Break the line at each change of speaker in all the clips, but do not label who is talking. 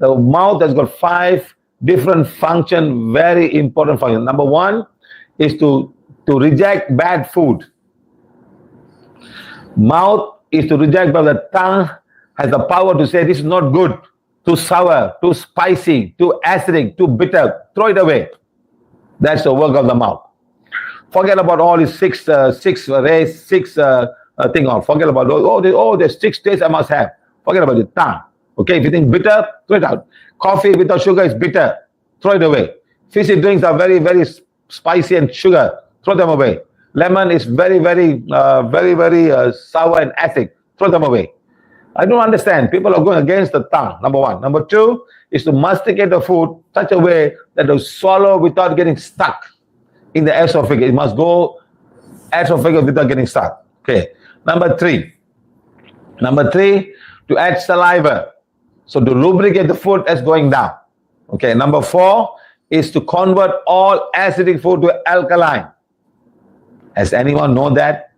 The mouth has got 5 different functions, very important functions. Number 1 is to reject bad food. Mouth is to reject, but the tongue has the power to say this is not good, too sour, too spicy, too acidic, too bitter. Throw it away. That's the work of the mouth. Forget about all these six thing on. Forget about there's 6 tastes I must have. Forget about the tongue. Okay, if you think bitter, throw it out. Coffee without sugar is bitter. Throw it away. Fizzy drinks are very, very spicy and sugar. Throw them away. Lemon is very, very sour and acid. Throw them away. I don't understand. People are going against the tongue, number 1. Number 2 is to masticate the food such a way that it will swallow without getting stuck in the esophagus. It must go esophagus without getting stuck. Okay. Number 3, to add saliva. So to lubricate the food that's going down. Okay. Number 4 is to convert all acidic food to alkaline. Has anyone know that?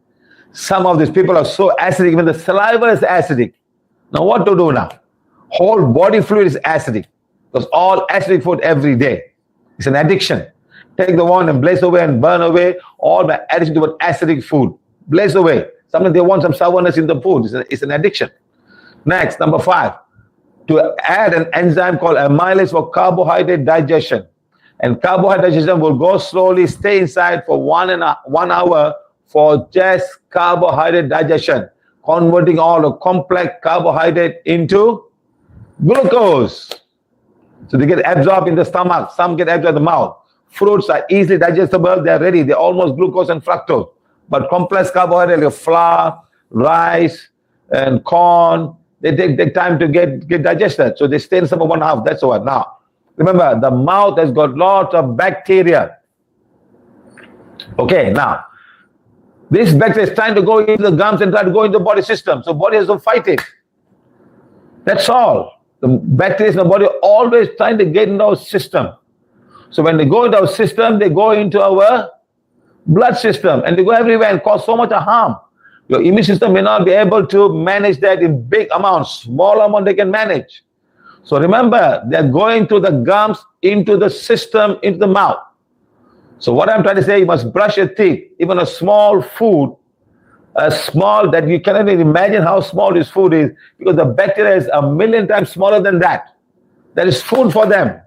Some of these people are so acidic, even the saliva is acidic. Now what to do now? Whole body fluid is acidic. Because all acidic food every day. It's an addiction. Take the one and blaze away and burn away all my addiction to acidic food. Blaze away. Sometimes they want some sourness in the food. It's an addiction. Next, number 5, to add an enzyme called amylase for carbohydrate digestion. And carbohydrate digestion will go slowly, stay inside for 1 hour for just carbohydrate digestion, converting all the complex carbohydrate into glucose. So they get absorbed in the stomach, some get absorbed in the mouth. Fruits are easily digestible, they're ready, they're almost glucose and fructose. But complex carbohydrate like flour, rice, and corn, they take time to get digested. So they stay in some 1 hour. That's what. Now, remember, the mouth has got lots of bacteria. Okay, now, this bacteria is trying to go into the gums and try to go into the body system. So body has to fight it. That's all. The bacteria in the body are always trying to get into our system. So when they go into our system, they go into our blood system and they go everywhere and cause so much harm. Your immune system may not be able to manage that in big amounts. Small amount they can manage. So remember, they're going through the gums, into the system, into the mouth. So what I'm trying to say, you must brush your teeth. Even a small food, that you cannot even imagine how small this food is, because the bacteria is 1,000,000 times smaller than that. That is food for them.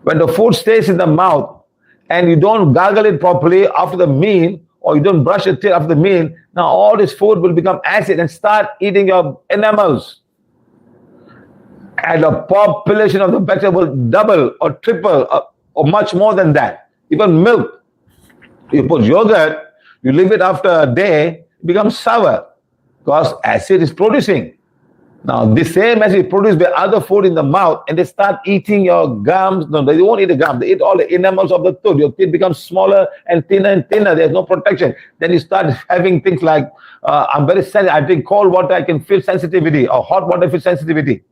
When the food stays in the mouth and you don't gargle it properly after the meal, or you don't brush your teeth after the meal, now all this food will become acid and start eating your enemas. And the population of the bacteria will double or triple or much more than that. Even milk. You put yogurt, you leave it after a day, it becomes sour because acid is producing. Now, the same acid is produced by other food in the mouth, and they start eating your gums. No, they won't eat the gums. They eat all the enamels of the tooth. Your teeth become smaller and thinner. There's no protection. Then you start having things like, I'm very sensitive. I drink cold water, I can feel sensitivity, or hot water, I feel sensitivity.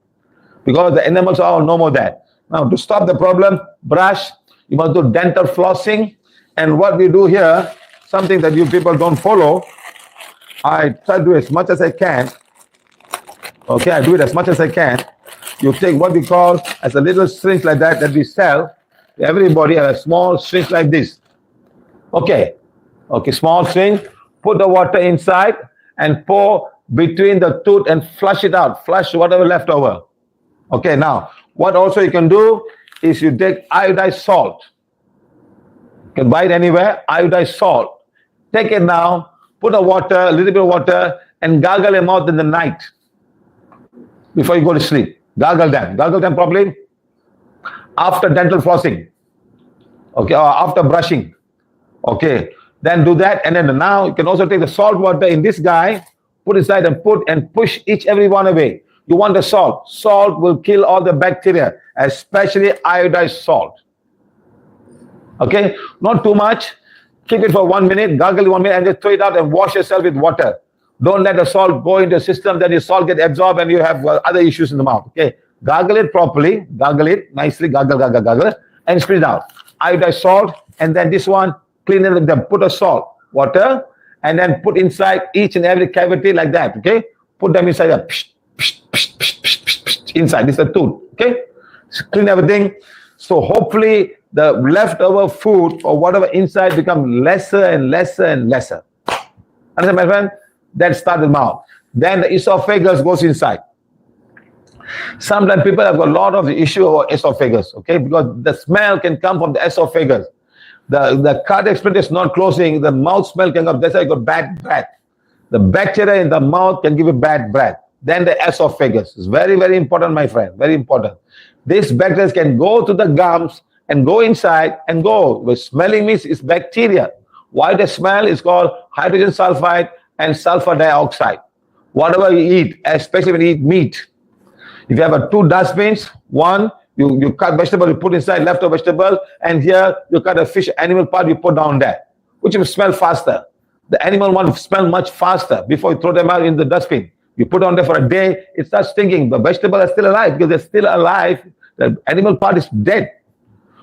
Because the enamels are no more that. Now, to stop the problem, brush. You must do dental flossing. And what we do here, something that you people don't follow, I try to do as much as I can. Okay, I do it as much as I can. You take what we call as a little syringe like that we sell. Everybody has a small syringe like this. Okay, small syringe. Put the water inside and pour between the tooth and flush it out. Flush whatever left over. Okay, now, what also you can do is you take iodized salt. You can buy it anywhere, iodized salt. Take it now, put a little bit of water, and gargle your mouth in the night before you go to sleep. Gargle them properly. After dental flossing, okay, or after brushing, okay, then do that. And then now you can also take the salt water in this guy, put inside and push every one away. You want the salt. Salt will kill all the bacteria, especially iodized salt. Okay, not too much. Keep it for 1 minute, gargle it 1 minute, and just throw it out and wash yourself with water. Don't let the salt go into the system, then your salt get absorbed and you have other issues in the mouth. Okay, gargle it properly, gargle it nicely, gargle, and spit it out. Iodized salt, and then this one, clean it with them. Put a salt, water, and then put inside each and every cavity like that. Okay, put them inside. Inside. This is the tooth. Okay, clean everything. So hopefully the leftover food or whatever inside become lesser and lesser and lesser. Understand, my friend? That starts the mouth. Then the esophagus goes inside. Sometimes people have got a lot of issue about esophagus, okay? Because the smell can come from the esophagus. The cardiac sphincter is not closing, the mouth smell can come. That's why you got bad breath. The bacteria in the mouth can give you bad breath. Then the esophagus is very, very important, my friend. Very important. These bacteria can go to the gums and go inside and go. But smelling means it's bacteria. Why the smell is called hydrogen sulfide and sulfur dioxide. Whatever you eat, especially when you eat meat. If you have two dustbins, one, you cut vegetable, you put inside leftover vegetable, and here you cut a fish animal part, you put down there, which will smell faster. The animal one will smell much faster before you throw them out in the dustbin. You put on there for a day, it starts stinking. The vegetable is still alive because they're still alive. The animal part is dead.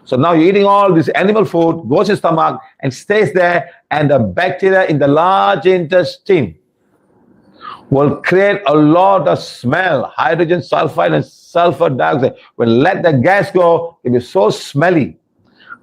So now you're eating all this animal food, goes in stomach and stays there, and the bacteria in the large intestine will create a lot of smell, hydrogen sulfide and sulfur dioxide. When let the gas go, it is so smelly.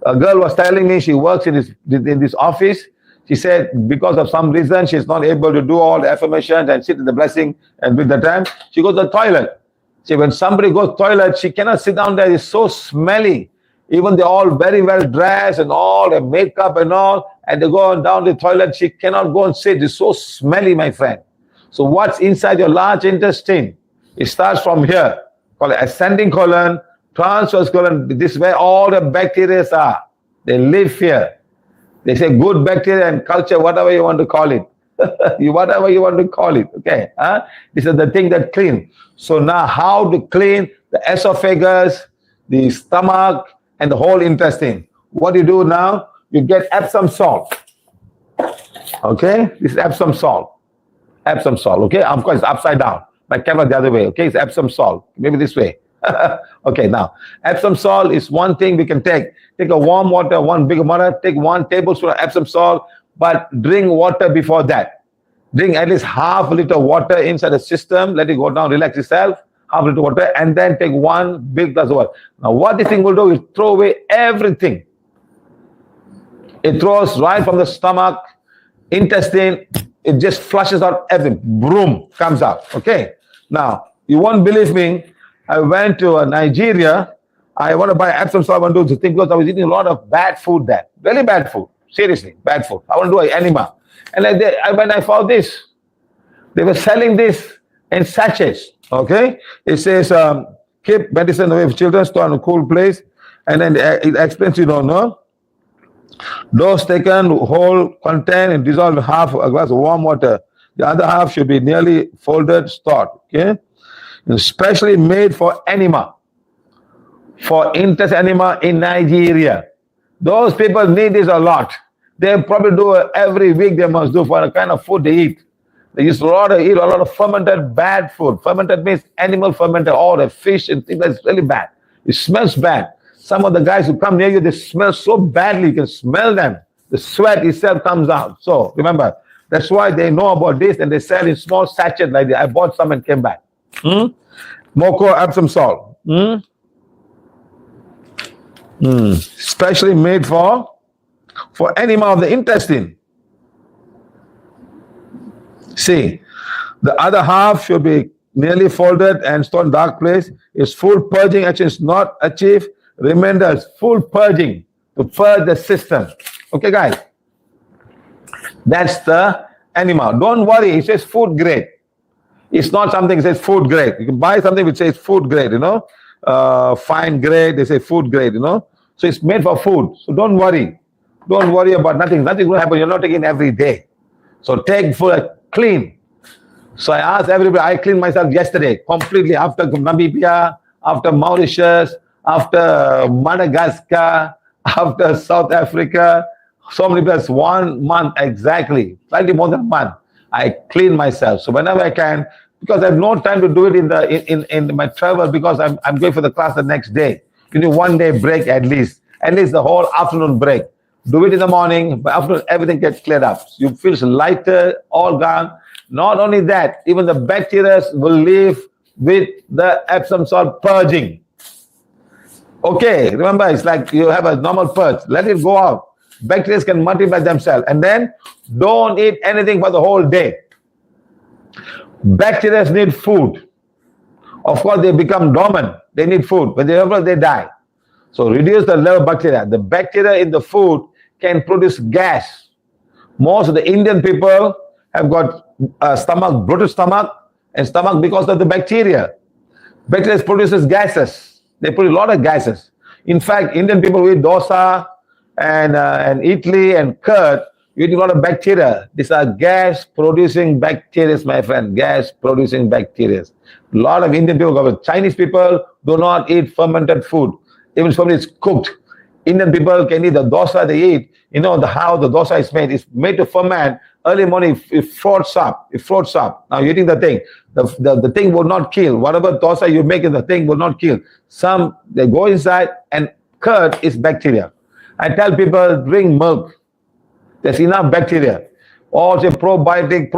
A girl was telling me she works in this office. She said because of some reason she's not able to do all the affirmations and sit in the blessing and with the time, she goes to the toilet. See, when somebody goes to the toilet, she cannot sit down there. It's so smelly. Even they're all very well dressed and all the makeup and all, and they go down the toilet, she cannot go and sit. It's so smelly, my friend. So what's inside your large intestine? It starts from here, called ascending colon, transverse colon. This is where all the bacteria are. They live here. They say good bacteria and culture, whatever you want to call it. Whatever you want to call it, okay? This is the thing that clean. So now how to clean the esophagus, the stomach, and the whole intestine. What do you do now? You get Epsom salt. Okay? This is Epsom salt. Epsom salt, okay? Of course, it's upside down. My camera the other way, okay? It's Epsom salt. Maybe this way. Okay, now, Epsom salt is one thing we can take. Take a warm water, one big water, take 1 tablespoon of Epsom salt, but drink water before that. Drink at least half a liter of water inside the system. Let it go down, relax yourself. Half a liter of water, and then take 1 big glass of water. Now, what this thing will do is throw away everything. It throws right from the stomach, intestine. It just flushes out everything. Boom, comes out. Okay. Now, you won't believe me. I went to Nigeria. I want to buy Epsom salt. I want to do this thing because I was eating a lot of bad food there. Really bad food. Seriously, bad food. I want to do an enema. And when I found this, they were selling this in sachets. Okay. It says, keep medicine away from children, store in a cool place. And then it explains, you don't know. Dose taken, whole contain and dissolve half a glass of warm water. The other half should be nearly folded, stored. Okay. Especially made for enema, for intestinal enema in Nigeria. Those people need this a lot. They probably do it every week. They must do for the kind of food they eat. They used to eat a lot of fermented bad food. Fermented means animal fermented, all the fish and things that's really bad. It smells bad. Some of the guys who come near you, they smell so badly, you can smell them. The sweat itself comes out. So remember, that's why they know about this and they sell in small sachets like that. I bought some and came back. Moko Epsom salt. Specially made for enema of the intestine. See, the other half should be nearly folded and stored in dark place. Is full purging action is not achieved. Remember, full purging to purge the system. Okay, guys. That's the enema. Don't worry, it says food grade. It's not something that says food grade. You can buy something which says food grade, you know. Fine grade, they say food grade, you know. So it's made for food. So don't worry. Don't worry about nothing. Nothing will happen. You're not taking every day. So take food clean. So I asked everybody, I cleaned myself yesterday completely after Namibia, after Mauritius, after Madagascar, after South Africa. So many places, 1 month exactly, slightly more than a month. I clean myself. So whenever I can, because I have no time to do it in my travel because I'm going for the class the next day. You need 1 day break at least the whole afternoon break. Do it in the morning, but after everything gets cleared up. You feel lighter, all gone. Not only that, even the bacteria will live with the Epsom salt purging. Okay, remember, it's like you have a normal purge. Let it go out. Bacteria can multiply themselves. And then don't eat anything for the whole day. Bacteria need food. Of course, they become dormant. They need food. When they die. So reduce the level of bacteria. The bacteria in the food can produce gas. Most of the Indian people have got stomach, bloated stomach, and stomach because of the bacteria. Bacteria produces gases. They produce a lot of gases. In fact, Indian people who eat dosa and idli and curd, you eat a lot of bacteria. These are gas-producing bacteria, my friend. Gas-producing bacteria. A lot of Indian people, Chinese people do not eat fermented food. Even if somebody is cooked. Indian people can eat the dosa they eat. You know how the dosa is made. It's made to ferment. Early morning, it floats up. It floats up. Now you're eating the thing. The thing will not kill. Whatever dosa you make in the thing will not kill. Some, they go inside, and curd is bacteria. I tell people, drink milk. There's enough bacteria. All say probiotic.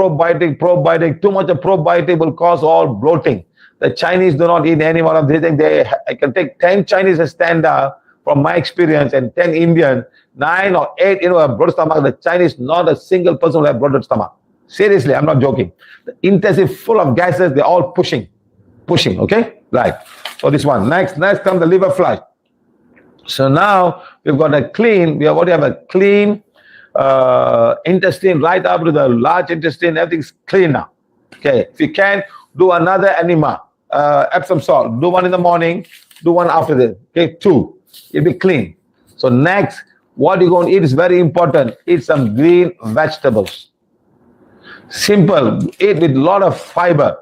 Too much of probiotic will cause all bloating. The Chinese do not eat any one of these things. I can take 10 Chinese as standard from my experience and 10 Indian, 9 or 8 have bloated stomach. The Chinese, not a single person will have bloated stomach. Seriously, I'm not joking. The intestine full of gases, they're all pushing, okay? Right. So this one. Next comes the liver flush. So now we've got a clean, we already have a clean intestine right up to the large intestine, everything's clean now. Okay, if you can, do another enema, Epsom salt. Do one in the morning, do one after this. Okay, 2. It'll be clean. So next, what you're going to eat is very important. Eat some green vegetables. Simple. Eat with a lot of fiber.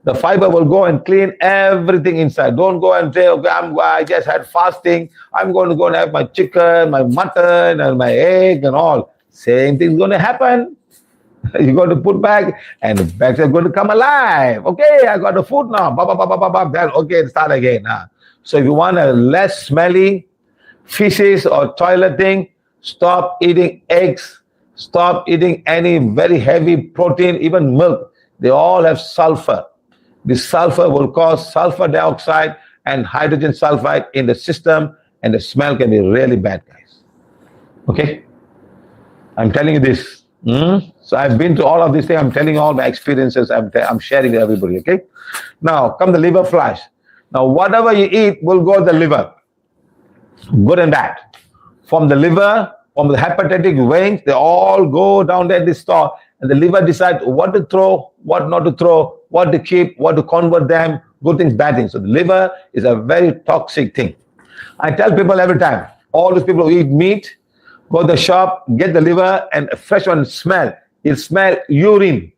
The fiber will go and clean everything inside. Don't go and say, okay, I just had fasting. I'm going to go and have my chicken, my mutton, and my egg and all. Same thing's going to happen. You're going to put back, and the bags are going to come alive. Okay, I got the food now. Then, okay, start again. So if you want a less smelly feces or toilet thing, stop eating eggs. Stop eating any very heavy protein, even milk. They all have sulfur. This sulfur will cause sulfur dioxide and hydrogen sulfide in the system, and the smell can be really bad, guys. Okay? I'm telling you this. So I've been to all of these things. I'm telling all my experiences. I'm sharing with everybody, okay? Now, come the liver flush. Now, whatever you eat will go to the liver. Good and bad. From the liver, from the hepatic veins, they all go down there in the store, and the liver decides what to throw, what not to throw, what to keep, what to convert them, good things, bad things. So the liver is a very toxic thing. I tell people every time, all those people who eat meat, go to the shop, get the liver, and a fresh one smell. It'll smell urine.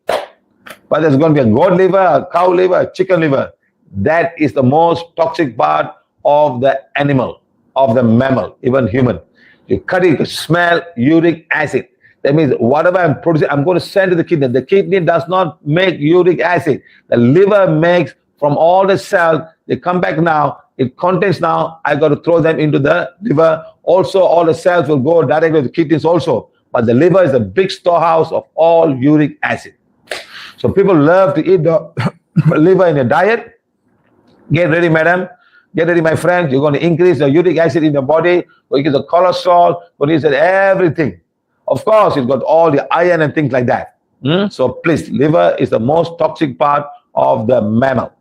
But there's going to be a goat liver, a cow liver, a chicken liver. That is the most toxic part of the animal, of the mammal, even human. You cut it, you smell uric acid. That means whatever I'm producing, I'm going to send to the kidney. The kidney does not make uric acid. The liver makes from all the cells. They come back now. It contains now. I got to throw them into the liver. Also, all the cells will go directly to the kidneys also. But the liver is a big storehouse of all uric acid. So people love to eat the liver in a diet. Get ready, madam. Get ready, my friend. You're going to increase the uric acid in your body. Going to increase the cholesterol. Going to increase everything. Of course, it's got all the iron and things like that. So please, liver is the most toxic part of the mammal.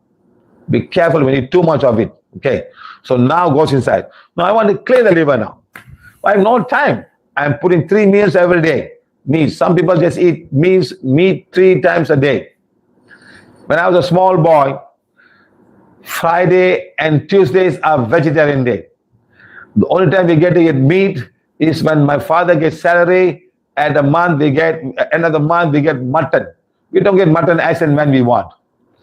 Be careful when you eat too much of it. Okay. So now goes inside. Now I want to clean the liver now. I have no time. I'm putting 3 meals every day. Meat. Some people just eat meat 3 times a day. When I was a small boy, Friday and Tuesdays are vegetarian day. The only time we get to eat meat is when my father gets salary. At the month we get, end of the month we get mutton. We don't get mutton as and when we want.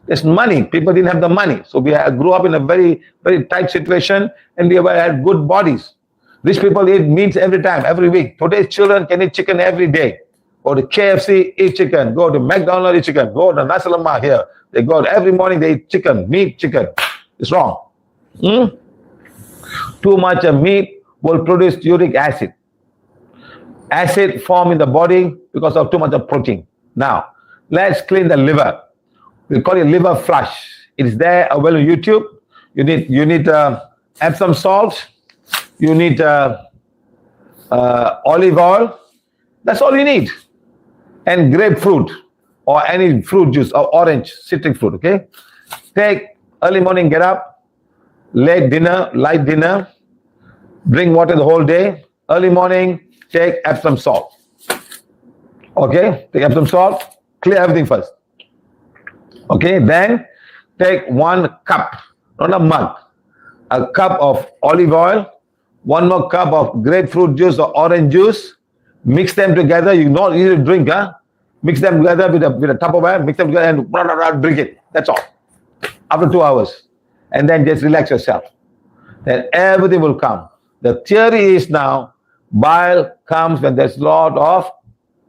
There's money. People didn't have the money. So we grew up in a very, very tight situation, and we had good bodies. Rich people eat meats every time, every week. Today's children can eat chicken every day. Go to KFC, eat chicken. Go to McDonald's, eat chicken. Go to Nasalama here. They go every morning, they eat chicken, meat, chicken. It's wrong. Too much of meat will produce uric acid. Acid form in the body because of too much of protein. Now, let's clean the liver. We call it liver flush. It is there available on YouTube. You need Epsom salt. you need olive oil. That's all you need. And grapefruit or any fruit juice or orange, citric fruit, okay? Take early morning, get up, light dinner, drink water the whole day. Early morning, take Epsom salt. Okay, take Epsom salt, clear everything first. Okay, then take 1 cup, not a mug, a cup of olive oil, 1 more cup of grapefruit juice or orange juice. Mix them together. You don't need to drink, huh? Mix them together with a Tupperware, mix them together and drink it. That's all. After 2 hours. And then just relax yourself. Then everything will come. The theory is now, bile comes when there's a lot of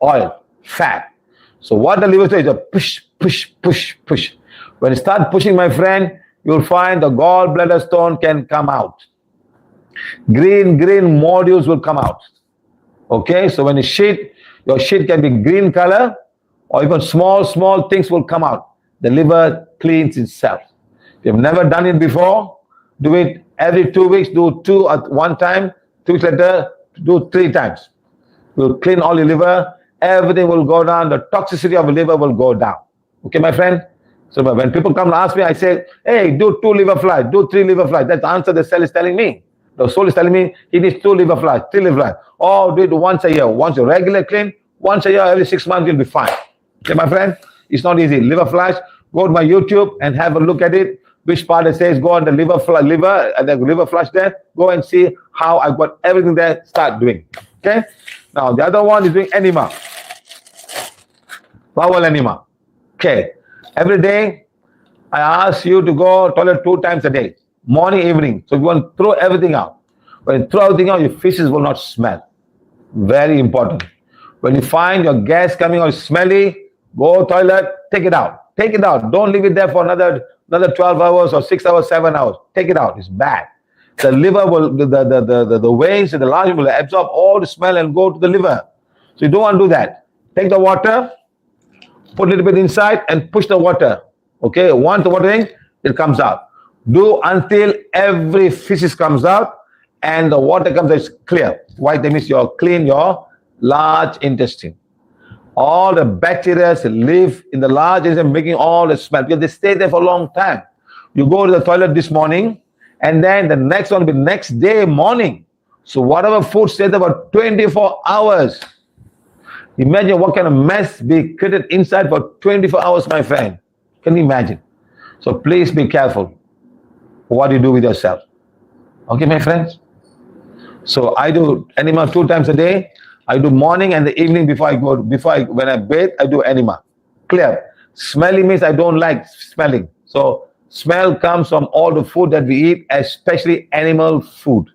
oil, fat. So what the liver says is a push, push, push, push. When you start pushing, my friend, you'll find the gallbladder stone can come out. Green modules will come out. Okay, so when you shit, your shit can be green color, or even small things will come out. The liver cleans itself. If you've never done it before, do it every 2 weeks. Do 2 at one time. 2 weeks later, do 3 times. You'll clean all your liver. Everything will go down. The toxicity of the liver will go down. Okay, my friend? So when people come and ask me, I say, hey, do 2 liver flies, do 3 liver flies. That's the answer the cell is telling me. The soul is telling me he needs 2 liver flies, 3 liver flies. Oh, do it once a year. Once a regular clean, once a year, every 6 months, you'll be fine. Okay, my friend? It's not easy. Liver flies, go to my YouTube and have a look at it. Which part it says go on the liver and the liver flush there. Go and see how I got everything there. Start doing. Okay? Now, the other one is doing enema. Bowel enema. Okay. Every day, I ask you to go toilet 2 times a day. Morning, evening. So you want to throw everything out. When you throw everything out, your feces will not smell. Very important. When you find your gas coming out smelly, go toilet, take it out. Take it out. Don't leave it there for another 12 hours or 6 hours, 7 hours. Take it out. It's bad. The liver will, the veins and the large will absorb all the smell and go to the liver. So you don't want to do that. Take the water, put a little bit inside and push the water. Okay, once the water in, it comes out. Do until every feces comes out and the water comes out clear. White, that means you clean your large intestine. All the bacteria live in the large intestine, making all the smell because they stay there for a long time. You go to the toilet this morning and then the next one will be next day morning. So whatever food stays there for 24 hours. Imagine what kind of mess be created inside for 24 hours, my friend. Can you imagine? So please be careful what you do with yourself. Okay, my friends? So I do enema 2 times a day. I do morning and the evening when I bathe, I do enema. Clear. Smelly means I don't like smelling. So smell comes from all the food that we eat, especially animal food.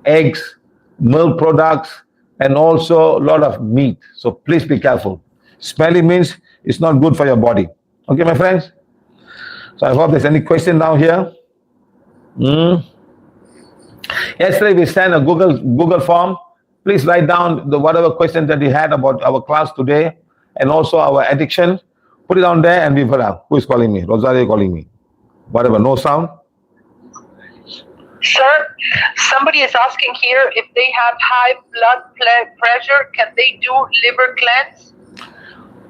Eggs, milk products, and also a lot of meat. So please be careful. Smelly means it's not good for your body. Okay, my friends? So I hope there's any question down here. Yesterday we sent a Google form. Please write down whatever questions that you had about our class today and also our addiction. Put it down there and we put out. Who is calling me? Rosario calling me. Whatever, no sound.
Sir, somebody is asking here if they have high blood pressure, can they do liver cleanse?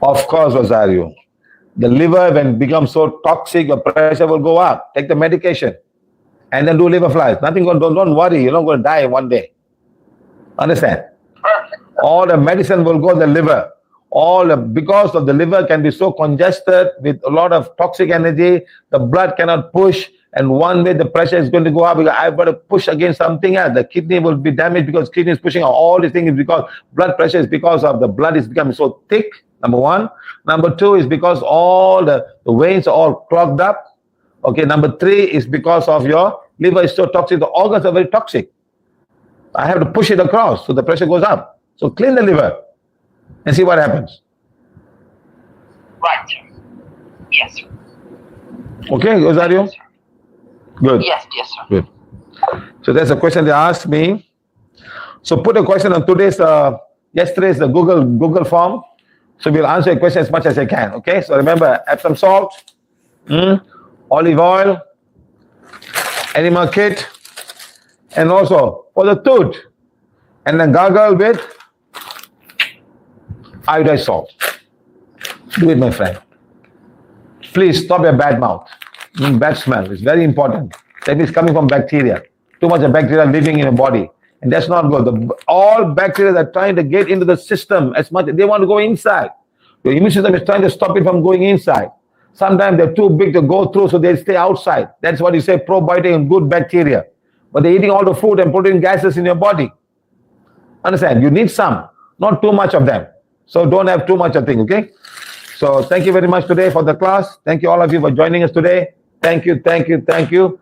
Of course, Rosario. The liver, when it becomes so toxic, your pressure will go up. Take the medication and then do liver flies. Nothing going. Don't worry. You're not going to die one day. Understand?
Perfect.
All the medicine will go to the liver. Because of the liver can be so congested with a lot of toxic energy, the blood cannot push, and one way the pressure is going to go up because I've got to push against something else. The kidney will be damaged because kidney is pushing out. All these things is because blood pressure is because of the blood is becoming so thick, number 1. Number 2 is because all the veins are all clogged up. Okay, number 3 is because of your liver is so toxic, the organs are very toxic. I have to push it across, so the pressure goes up. So clean the liver and see what happens.
Right, sir. Yes, sir.
Okay, Rosario?
Yes, sir.
Good.
Yes, sir.
Good. So there's a question they asked me. So put a question on yesterday's Google form. So we'll answer a question as much as I can. Okay, so remember, Epsom salt, olive oil, enema kit, and also for the tooth. And then gargle with iodized salt. Do it, my friend. Please stop your bad mouth, bad smell. It's very important. That is coming from bacteria. Too much of bacteria living in your body. And that's not good. All bacteria are trying to get into the system as much. They want to go inside. Your immune system is trying to stop it from going inside. Sometimes they're too big to go through, so they stay outside. That's what you say, probiotic and good bacteria. But they're eating all the food and putting gases in your body. Understand? You need some, not too much of them. So don't have too much of thing, okay? So thank you very much today for the class. Thank you all of you for joining us today. Thank you, thank you, thank you.